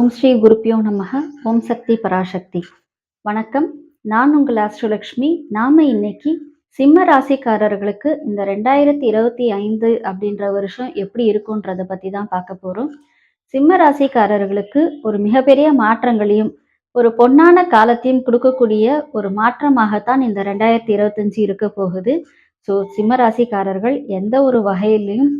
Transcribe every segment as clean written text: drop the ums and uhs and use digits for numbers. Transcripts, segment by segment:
ஓம் ஸ்ரீ குருப்பியோ நமக. ஓம் சக்தி பராசக்தி. வணக்கம். நான் உங்கள் ஆஸ்ட்ரோலக்ஷ்மி. நாம இன்னைக்கு சிம்ம ராசிக்காரர்களுக்கு இந்த 2025 அப்படின்ற வருஷம் எப்படி இருக்குன்றத பத்தி தான் பார்க்க போறோம். சிம்ம ராசிக்காரர்களுக்கு ஒரு மிகப்பெரிய மாற்றங்களையும் ஒரு பொன்னான காலத்தையும் கொடுக்கக்கூடிய ஒரு மாற்றமாகத்தான் இந்த 2025 இருக்க போகுது. ஸோ சிம்ம ராசிக்காரர்கள் எந்த ஒரு வகையிலையும்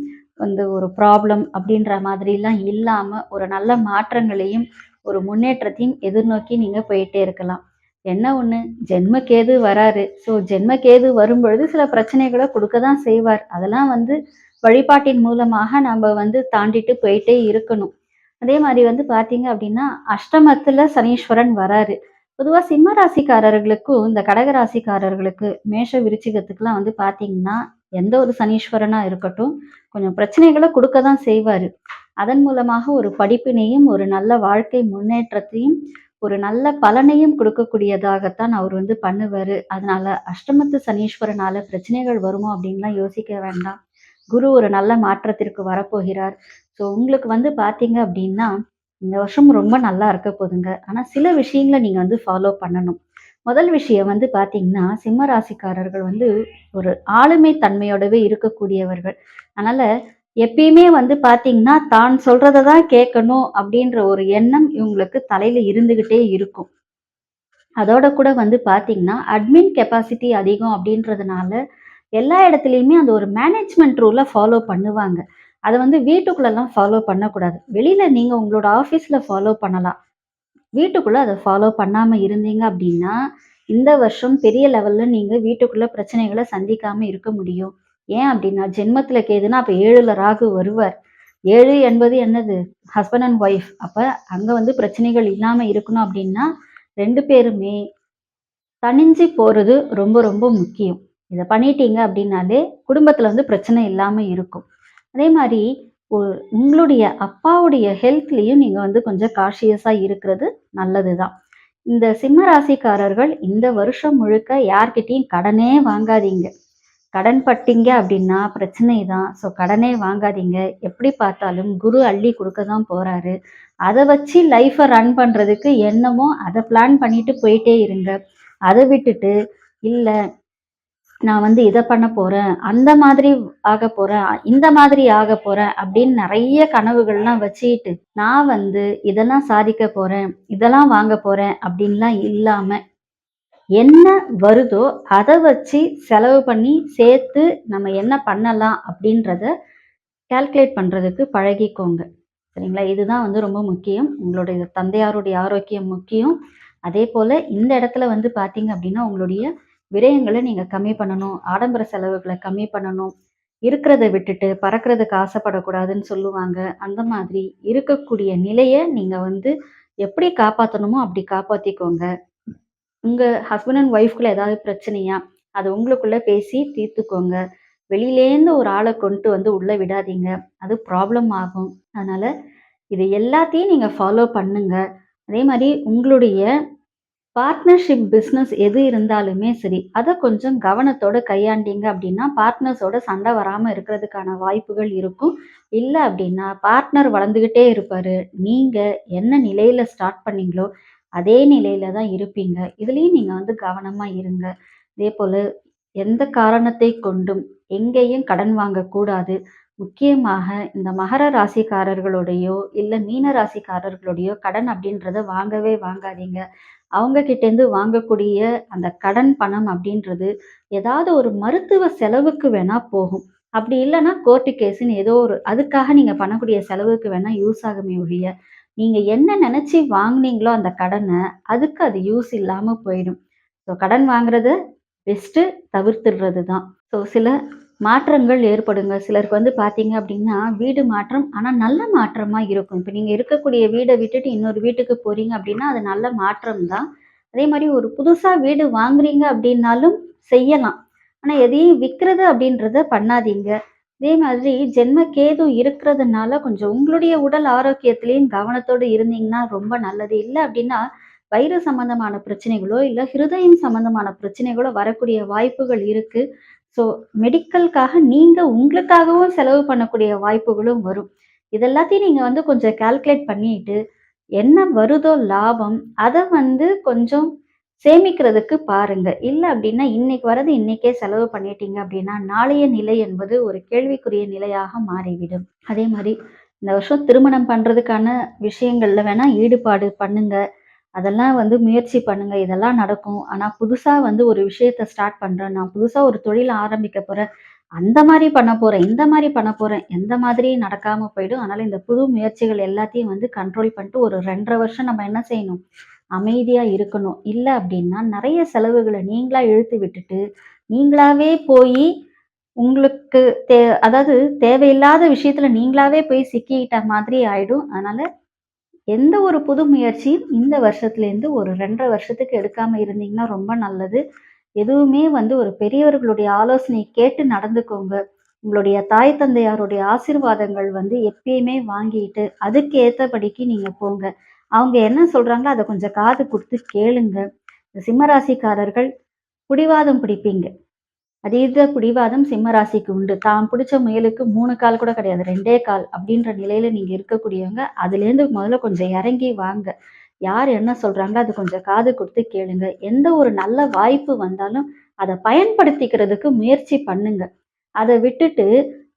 ஒரு ப்ராப்ளம் அப்படின்ற மாதிரிலாம் இல்லாம ஒரு நல்ல மாற்றங்களையும் ஒரு முன்னேற்றத்தையும் எதிர்நோக்கி நீங்க போயிட்டே இருக்கலாம். என்ன ஒண்ணு, ஜென்மக்கேது வராரு. ஸோ ஜென்மக்கேது வரும்பொழுது சில பிரச்சனைகளை கொடுக்க தான் செய்வார். அதெல்லாம் வழிபாட்டின் மூலமாக நம்ம தாண்டிட்டு போயிட்டே இருக்கணும். அதே மாதிரி பாத்தீங்க அப்படின்னா அஷ்டமத்துல சனீஸ்வரன் வராரு. பொதுவா சிம்ம ராசிக்காரர்களுக்கும் இந்த கடக ராசிக்காரர்களுக்கு மேஷ விருச்சிகத்துக்குலாம் பாத்தீங்கன்னா எந்த ஒரு சனீஸ்வரனா இருக்கட்டும் கொஞ்சம் பிரச்சனைகளை கொடுக்க தான் செய்வாரு. அதன் மூலமாக ஒரு படிப்பினையும் ஒரு நல்ல வாழ்க்கை முன்னேற்றத்தையும் ஒரு நல்ல பலனையும் கொடுக்கக்கூடியதாகத்தான் அவர் பண்ணுவாரு. அதனால அஷ்டமத்து சனீஸ்வரனால பிரச்சனைகள் வருமோ அப்படின்லாம் யோசிக்க வேண்டாம். குரு ஒரு நல்ல மாற்றத்திற்கு வரப்போகிறார். ஸோ உங்களுக்கு பாத்தீங்க அப்படின்னா இந்த வருஷம் ரொம்ப நல்லா இருக்க போதுங்க. ஆனா சில விஷயங்களை நீங்க ஃபாலோ பண்ணணும். முதல் விஷயம் பாத்தீங்கன்னா சிம்ம ராசிக்காரர்கள் ஒரு ஆளுமை தன்மையோடவே இருக்கக்கூடியவர்கள். அதனால எப்பயுமே பாத்தீங்கன்னா தான் சொல்றதை தான் கேட்கணும் அப்படின்ற ஒரு எண்ணம் இவங்களுக்கு தலையில இருந்துகிட்டே இருக்கும். அதோட கூட பாத்தீங்கன்னா அட்மின் கெப்பாசிட்டி அதிகம் அப்படின்றதுனால எல்லா இடத்துலையுமே அந்த ஒரு மேனேஜ்மெண்ட் ரூலை ஃபாலோ பண்ணுவாங்க. அதை வீட்டுக்குள்ளெல்லாம் ஃபாலோ பண்ணக்கூடாது. வெளியில நீங்க உங்களோட ஆஃபீஸ்ல ஃபாலோ பண்ணலாம். வீட்டுக்குள்ள அதை ஃபாலோ பண்ணாம இருந்தீங்க அப்படின்னா இந்த வருஷம் பெரிய லெவல்ல நீங்க வீட்டுக்குள்ள பிரச்சனைகளை சந்திக்காம இருக்க முடியும். ஏன் அப்படின்னா ஜென்மத்துல கேதுன்னா அப்ப 7ல ராகு வருவார். 7 என்பது என்னது? Husband and wife. அப்ப அங்க பிரச்சனைகள் இல்லாம இருக்கணும் அப்படின்னா 2 பேருமே தனிஞ்சு போறது ரொம்ப ரொம்ப முக்கியம். இதை பண்ணிட்டீங்க அப்படின்னாலே குடும்பத்துல பிரச்சனை இல்லாம இருக்கும். அதே மாதிரி உங்களுடைய அப்பாவுடைய ஹெல்த்லயும் நீங்க கொஞ்சம் காஷியஸா இருக்கிறது நல்லதுதான். இந்த சிம்ம ராசிக்காரர்கள் இந்த வருஷம் முழுக்க யார்கிட்டயும் கடனே வாங்காதீங்க. கடன் பட்டீங்க அப்படின்னா பிரச்சனை தான். ஸோ கடனே வாங்காதீங்க. எப்படி பார்த்தாலும் குரு அள்ளி கொடுக்க தான் போறாரு. அதை வச்சு லைஃப்பை ரன் பண்றதுக்கு என்னமோ அதை பிளான் பண்ணிட்டு போயிட்டே இருங்க. அதை விட்டுட்டு இல்ல நான் இதை பண்ண போறேன், அந்த மாதிரி ஆக போறேன், இந்த மாதிரி ஆக போறேன் அப்படின்னு நிறைய கனவுகள்லாம் வச்சுக்கிட்டு நான் இதெல்லாம் சாதிக்க போறேன், இதெல்லாம் வாங்க போறேன் அப்படின்லாம் இல்லாம என்ன வருதோ அதை வச்சு செலவு பண்ணி சேர்த்து நம்ம என்ன பண்ணலாம் அப்படின்றத கால்குலேட் பண்றதுக்கு பழகிக்கோங்க. சரிங்களா? இதுதான் ரொம்ப முக்கியம். உங்களுடைய தந்தையாருடைய ஆரோக்கியம் முக்கியம். அதே போல இந்த இடத்துல பாத்தீங்க அப்படின்னா உங்களுடைய விரயங்களை நீங்க கம்மி பண்ணணும். ஆடம்பர செலவுகளை கம்மி பண்ணணும். இருக்கிறத விட்டுட்டு பறக்கிறதுக்கு ஆசைப்படக்கூடாதுன்னு சொல்லுவாங்க. அந்த மாதிரி இருக்கக்கூடிய நிலையை நீங்க எப்படி காப்பாற்றணுமோ அப்படி காப்பாத்திக்கோங்க. உங்க ஹஸ்பண்ட் அண்ட் ஒய்ஃப்குள்ள ஏதாவது பிரச்சனையா அதை உங்களுக்குள்ள பேசி தீர்த்துக்கோங்க. வெளியிலேருந்து ஒரு ஆளை கொண்டு உள்ள விடாதீங்க. அது ப்ராப்ளம் ஆகும். அதனால இது எல்லாத்தையும் நீங்க ஃபாலோ பண்ணுங்க. அதே மாதிரி உங்களுடைய பார்ட்னர்ஷிப் பிஸ்னஸ் எது இருந்தாலுமே சரி அதை கொஞ்சம் கவனத்தோட கையாண்டீங்க அப்படின்னா பார்ட்னர்ஸோட சண்டை வராமல் இருக்கிறதுக்கான வாய்ப்புகள் இருக்கும். இல்லை அப்படின்னா பார்ட்னர் வளர்ந்துக்கிட்டே இருப்பாரு. நீங்க என்ன நிலையில ஸ்டார்ட் பண்ணீங்களோ அதே நிலையில தான் இருப்பீங்க. இதுலேயும் நீங்க கவனமா இருங்க. அதே போல எந்த காரணத்தை கொண்டும் எங்கேயும் கடன் வாங்கக்கூடாது. முக்கியமாக இந்த மகர ராசிக்காரர்களுடையோ இல்லை மீன ராசிக்காரர்களுடையோ கடன் அப்படின்றத வாங்கவே வாங்காதீங்க. அவங்க கிட்டேருந்து வாங்கக்கூடிய அந்த கடன் பணம் அப்படின்றது ஏதாவது ஒரு மருத்துவ செலவுக்கு வேணா போகும். அப்படி இல்லைன்னா கோர்ட்டு கேஸுன்னு ஏதோ ஒரு அதுக்காக நீங்க பண்ணக்கூடிய செலவுக்கு வேணா யூஸ் ஆகுமே ஒழிய நீங்க என்ன நினைச்சு வாங்குனீங்களோ அந்த கடனை அதுக்கு அது யூஸ் இல்லாம போயிடும். ஸோ கடன் வாங்குறத பெஸ்ட்டு தவிர்த்துடுறது தான். ஸோ சில மாற்றங்கள் ஏற்படுங்க. சிலருக்கு பார்த்தீங்க அப்படின்னா வீடு மாற்றம் ஆனால் நல்ல மாற்றமா இருக்கும். இப்போ நீங்க இருக்கக்கூடிய வீடை விட்டுட்டு இன்னொரு வீட்டுக்கு போறீங்க அப்படின்னா அது நல்ல மாற்றம் தான். அதே மாதிரி ஒரு புதுசா வீடு வாங்குறீங்க அப்படின்னாலும் செய்யலாம். ஆனா எதையும் விற்கிறது அப்படின்றத பண்ணாதீங்க. அதே மாதிரி ஜென்ம கேது இருக்கிறதுனால கொஞ்சம் உங்களுடைய உடல் ஆரோக்கியத்திலையும் கவனத்தோடு இருந்தீங்கன்னா ரொம்ப நல்லது. இல்லை அப்படின்னா வயிறு சம்பந்தமான பிரச்சனைகளோ இல்லை ஹிருதயம் சம்பந்தமான பிரச்சனைகளோ வரக்கூடிய வாய்ப்புகள் இருக்கு. ஸோ மெடிக்கலுக்காக நீங்க உங்களுக்காகவும் செலவு பண்ணக்கூடிய வாய்ப்புகளும் வரும். இதெல்லாத்தையும் நீங்க கொஞ்சம் கால்குலேட் பண்ணிட்டு என்ன வருதோ லாபம், அத வந்து கொஞ்சம் சேமிக்கிறதுக்கு பாருங்க. இல்ல அப்டின்னா, இன்னைக்கு வரது இன்னைக்கே செலவு பண்ணிட்டீங்க அப்டின்னா, நாளைய நிலை என்பது ஒரு கேள்விக்குரிய நிலையாக மாறிவிடும். அதே மாரி இந்த வருஷம் திருமணம் பண்றதுக்கான விஷயங்கள்ல வேணா ஈடுபாடு பண்ணுங்க. அதெல்லாம் வந்து முயற்சி பண்ணுங்க. இதெல்லாம் நடக்கும். ஆனா புதுசா வந்து ஒரு விஷயத்த ஸ்டார்ட் பண்றேன். நான் புதுசா ஒரு தொழில் ஆரம்பிக்க போறேன். அந்த மாரி பண்ண போறேன், இந்த மாரி பண்ண போறேன். எந்த மாதிரியும் நடக்காம போயிடும். அதனால இந்த புது முயற்சிகள் எல்லாத்தையும் வந்து கண்ட்ரோல் பண்ணிட்டு ஒரு 2 1/2 வருஷம் நம்ம என்ன செய்யணும்? அமைதியா இருக்கணும். இல்ல அப்டின்னா, நெறைய செலவுகள நீங்களா இழுத்து விட்டுட்டு, நீங்களாவே போயி உங்களுக்கு தே அதாவது தேவையில்லாத விஷயத்துல நீங்களாவே போய் சிக்கிக்கிட்ட மாதிரி ஆயிடும். அதனால எந்த ஒரு புது முயற்சியும் இந்த வருஷத்துலேருந்து ஒரு 2 1/2 வருஷத்துக்கு எடுக்காம இருந்தீங்கன்னா ரொம்ப நல்லது. எதுவுமே வந்து ஒரு பெரியவர்களுடைய ஆலோசனை கேட்டு நடந்துக்கோங்க. உங்களுடைய தாய் தந்தையாருடைய ஆசீர்வாதங்கள் வந்து எப்பயுமே வாங்கிட்டு, அதுக்கு ஏத்தபடிக்கு நீங்க போங்க. அவங்க என்ன சொல்றாங்களோ அத கொஞ்சம் காது குடுத்து கேளுங்க. இந்த சிம்ம ராசிக்காரர்கள் பிடிவாதம் பிடிப்பீங்க. அதீத பிடிவாதம் சிம்ம ராசிக்கு உண்டு. தான் பிடிச்ச முயலுக்கு 3 கால் கூட கிடையாது. 2டே கால் அப்படின்ற நிலையில நீங்க இருக்கக்கூடியவங்க. அதுலேருந்து முதல்ல கொஞ்சம் இறங்கி வாங்க. யார் என்ன சொல்றாங்களோ அது கொஞ்சம் காது குடுத்து கேளுங்க. எந்த ஒரு நல்ல வாய்ப்பு வந்தாலும் அத பயன்படுத்திக்கிறதுக்கு முயற்சி பண்ணுங்க. அத விட்டுட்டு,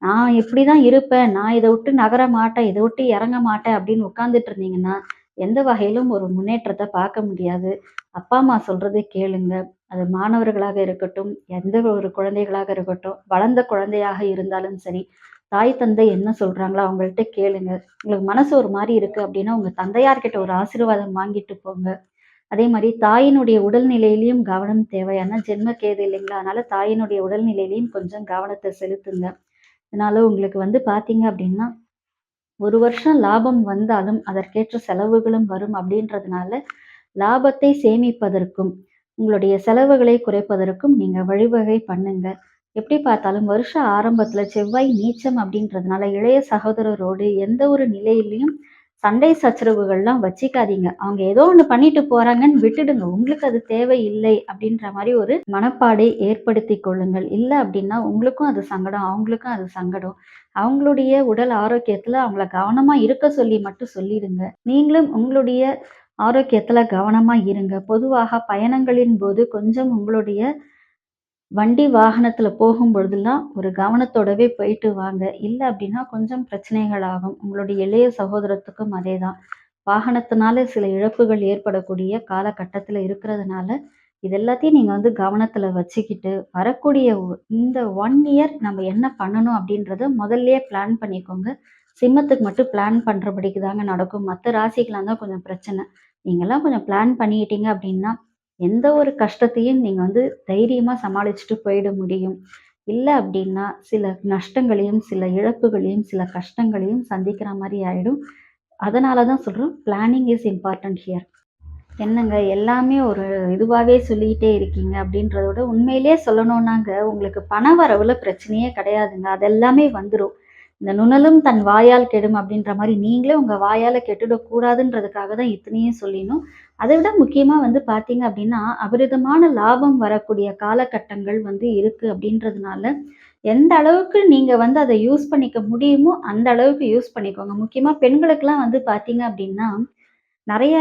நான் இப்படிதான் இருப்பேன். நான் இத விட்டு நகர மாட்டேன். இத விட்டு இறங்க மாட்டேன் அப்படின்னு உட்கார்ந்துட்டு இருந்தீங்கன்னா, எந்த வகையிலும் ஒரு முன்னேற்றத்த பார்க்க முடியாது. அப்பா, அம்மா சொல்றத கேளுங்க. அது மாணவர்களாக இருக்கட்டும், எந்த ஒரு குழந்தைகளாக இருக்கட்டும், வளர்ந்த குழந்தையாக இருந்தாலும் சரி, தாய், தந்தை என்ன சொல்றாங்களோ அவங்கள்ட்ட கேளுங்க. உங்களுக்கு மனசு ஒரு மாரி இருக்கு அப்படின்னா, உங்க தந்தையார்கிட்ட ஒரு ஆசீர்வாதம் வாங்கிட்டு போங்க. அதே மாரி தாயினுடைய உடல்நிலையிலயும் கவனம் தேவை. ஏன்னா ஜென்ம கேது இல்லைங்களா? அதனால தாயினுடைய உடல்நிலையிலயும் கொஞ்சம் கவனத்த செலுத்துங்க. இதனால உங்களுக்கு வந்து பார்த்தீங்க அப்படின்னா, 1 வருஷம் லாபம் வந்தாலும் அதற்கேற்ற செலவுகளும் வரும் அப்படின்றதுனால, லாபத்தை சேமிப்பதற்கும், உங்களுடைய செலவுகளை குறைப்பதற்கும் நீங்க வழிவகை பண்ணுங்க. எப்படி பார்த்தாலும் வருஷ ஆரம்பத்துல செவ்வாய் நீச்சம் அப்படின்றதுனால, இளைய சகோதரரோடு எந்த ஒரு நிலையிலயும் சண்டை சச்சரவுகள்லாம் வச்சுக்காதீங்க. அவங்க ஏதோ ஒண்ணு பண்ணிட்டு போறாங்கன்னு விட்டுடுங்க. உங்களுக்கு அது தேவையில்லை அப்படின்ற மாரி ஒரு மனப்பாடை ஏற்படுத்திக் கொள்ளுங்கள். இல்ல அப்படின்னா உங்களுக்கும் அது சங்கடம், அவங்களுக்கும் அது சங்கடம். அவங்களுடைய உடல் ஆரோக்கியத்துல அவங்கள கவனமா இருக்க சொல்லி மட்டும் சொல்லிடுங்க. நீங்களும் உங்களுடைய ஆரோக்கியத்துல கவனமா இருங்க. பொதுவாக பயணங்களின் போது கொஞ்சம் உங்களுடைய வண்டி வாகனத்துல போகும்பொழுதெல்லாம் ஒரு கவனத்தோடவே போயிட்டு வாங்க. இல்ல அப்டின்னா கொஞ்சம் பிரச்சனைகள் ஆகும். உங்களுடைய இளைய சகோதரத்துக்கும் அதேதான். வாகனத்தினால சில இழப்புகள் ஏற்படக்கூடிய காலகட்டத்துல இருக்கிறதுனால, இது எல்லாத்தையும் நீங்க வந்து கவனத்துல வச்சுக்கிட்டு, வரக்கூடிய இந்த 1 இயர் நம்ம என்ன பண்ணணும் அப்டின்றத முதல்லயே பிளான் பண்ணிக்கோங்க. சிம்மத்துக்கு மட்டும் பிளான் பண்றபடிக்கு தாங்க நடக்கும். மத்த ராசிக்கெல்லாம் தான் கொஞ்சம் பிரச்சனை. நீங்கலாம் கொஞ்சம் பிளான் பண்ணிக்கிட்டீங்க அப்டின்னா, எந்த ஒரு கஷ்டத்தையும் நீங்க வந்து தைரியமா சமாளிச்சுட்டு போயிட முடியும். இல்ல அப்டின்னா, சில நஷ்டங்களையும், சில இழப்புகளையும், சில கஷ்டங்களையும் சந்திக்கிற மாரி ஆயிடும். அதனால தான் சொல்றோம், பிளானிங் இஸ் இம்பார்ட்டன்ட் ஹியர். என்னங்க எல்லாமே ஒரு இதுவாவே சொல்லிட்டே இருக்கீங்க அப்படின்றத விட, உண்மையிலேயே சொல்லணும்னாங்க, உங்களுக்கு பண வரவுல பிரச்சனையே கிடையாதுங்க. அது எல்லாமே வந்துரும். இந்த "நுணலும் தன் வாயால் கெடும்" அப்படின்ற மாரி நீங்களே உங்க வாயால கெட்டுடக்கூடாதுன்றதுக்காக தான் இத்தனையும் சொல்லினோம். அதை விட முக்கியமா வந்து பார்த்தீங்க அப்படின்னா, அபரிதமான லாபம் வரக்கூடிய காலகட்டங்கள் வந்து இருக்கு அப்படின்றதுனால, எந்த அளவுக்கு நீங்க வந்து அத யூஸ் பண்ணிக்க முடியுமோ, அந்த அளவுக்கு யூஸ் பண்ணிக்கோங்க. முக்கியமா பெண்களுக்கெல்லாம் வந்து பார்த்தீங்க அப்படின்னா, நெறைய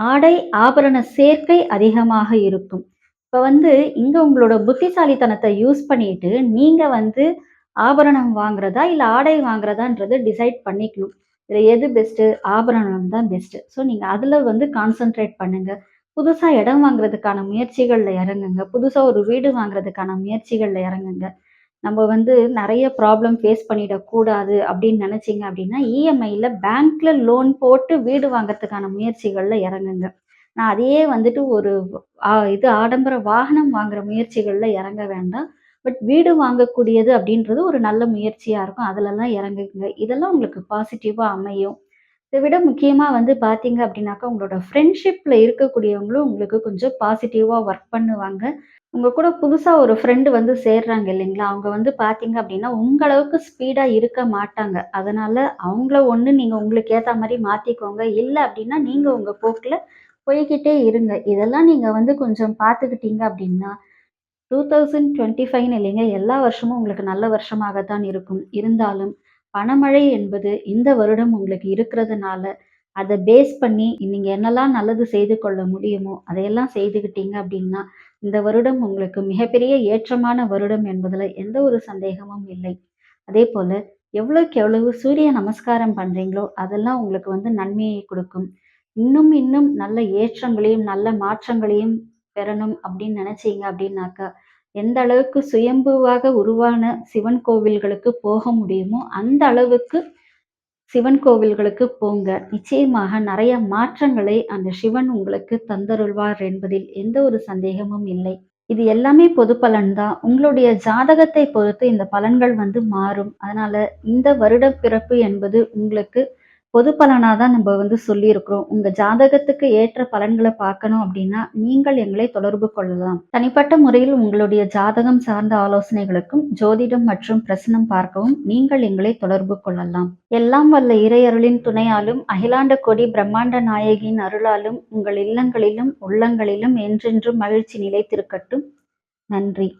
ஆடை, ஆபரண சேர்க்கை அதிகமாக இருக்கும். இப்ப வந்து இங்க உங்களோட புத்திசாலித்தனத்த யூஸ் பண்ணிட்டு, நீங்க வந்து ஆபரணம் வாங்குறதா, இல்ல ஆடை வாங்குறதான்றத டிசைட் பண்ணிக்கணும். இதுல எது பெஸ்ட்டு? ஆபரணம் தான் பெஸ்ட்டு. ஸோ நீங்க அதுல வந்து கான்சன்ட்ரேட் பண்ணுங்க. புதுசா இடம் வாங்குறதுக்கான முயற்சிகள்ல இறங்குங்க. புதுசா ஒரு வீடு வாங்குறதுக்கான முயற்சிகள்ல இறங்குங்க. நம்ம வந்து நெறைய ப்ராப்ளம் ஃபேஸ் பண்ணிடக்கூடாது அப்படின்னு நெனச்சீங்க அப்படின்னா, இஎம்ஐல பேங்க்ல லோன் போட்டு வீடு வாங்கறதுக்கான முயற்சிகள்ல இறங்குங்க. நான் அதையே வந்துட்டு ஒரு இது ஆடம்பர வாகனம் வாங்குற முயற்சிகள்ல இறங்க வேண்டாம். பட் வீடு வாங்கக்கூடியது அப்படின்றது ஒரு நல்ல முயற்சியா இருக்கும். அதுலலாம் இறங்குங்க. இதெல்லாம் உங்களுக்கு பாசிட்டிவா அமையும். இத விட முக்கியமா வந்து பார்த்தீங்க அப்படின்னாக்கா, உங்களோட ஃப்ரெண்ட்ஷிப்ல இருக்கக்கூடியவங்களும் உங்களுக்கு கொஞ்சம் பாசிட்டிவா ஒர்க் பண்ணுவாங்க. உங்க கூட புதுசா ஒரு ஃப்ரெண்ட் வந்து சேர்றாங்க இல்லைங்களா? அவங்க வந்து பார்த்தீங்க அப்டின்னா, உங்க அளவுக்கு ஸ்பீடா இருக்க மாட்டாங்க. அதனால அவங்கள ஒண்ணு நீங்க உங்களுக்கு ஏத்தா மாரி மாத்திக்கோங்க. இல்ல அப்டின்னா, நீங்க உங்க போக்குல போய்க்கிட்டே இருங்க. இதெல்லாம் நீங்க வந்து கொஞ்சம் பார்த்துக்கிட்டீங்க அப்டின்னா, 2025ன்னு இல்லைங்க, எல்லா வருஷமும் உங்களுக்கு நல்ல வருஷமாக தான் இருக்கும். இருந்தாலும் பணமழை என்பது இந்த வருடம் உங்களுக்கு இருக்கிறதுனால, அதை பேஸ் பண்ணி நீங்க என்னெல்லாம் நல்லது செய்து கொள்ள முடியுமோ அதையெல்லாம் செய்துக்கிட்டீங்க அப்படின்னா இந்த வருடம் உங்களுக்கு மிகப்பெரிய ஏற்றமான வருடம் என்பதுல எந்த ஒரு சந்தேகமும் இல்லை. அதே போல எவ்வளவுக்கு எவ்வளவு சூரிய நமஸ்காரம் பண்றீங்களோ அதெல்லாம் உங்களுக்கு நன்மையை கொடுக்கும். இன்னும் இன்னும் நல்ல ஏற்றங்களையும் நல்ல மாற்றங்களையும் பெறணும் அப்படின்னு நினைச்சீங்க அப்படின்னாக்கா எந்த அளவுக்கு சுயம்புவாக உருவான சிவன் கோவில்களுக்கு போக முடியுமோ அந்த அளவுக்கு சிவன் கோவில்களுக்கு போங்க. நிச்சயமாக நிறைய மாற்றங்களை அந்த சிவன் உங்களுக்கு தந்தருள்வார் என்பதில் எந்த ஒரு சந்தேகமும் இல்லை. இது எல்லாமே பொது பலன் தான். உங்களுடைய ஜாதகத்தை பொறுத்து இந்த பலன்கள் மாறும். அதனால இந்த வருட பிறப்பு என்பது உங்களுக்கு பொது பலனா தான் நம்ம சொல்லியிருக்கிறோம். உங்க ஜாதகத்துக்கு ஏற்ற பலன்கள பார்க்கணும் அப்படின்னா, நீங்கள் எங்களை தொடர்பு கொள்ளலாம். தனிப்பட்ட முறையில் உங்களுடைய ஜாதகம் சார்ந்த ஆலோசனைகளுக்கும், ஜோதிடம் மற்றும் பிரசனம் பார்க்கவும் நீங்கள் எங்களை தொடர்பு கொள்ளலாம். எல்லாம் வல்ல இறையருளின் துணையாலும், அகிலாண்ட கோடி பிரம்மாண்ட நாயகியின் அருளாலும் உங்கள் இல்லங்களிலும், உள்ளங்களிலும் என்றென்றும் மகிழ்ச்சி நிலைத்திருக்கட்டும். நன்றி.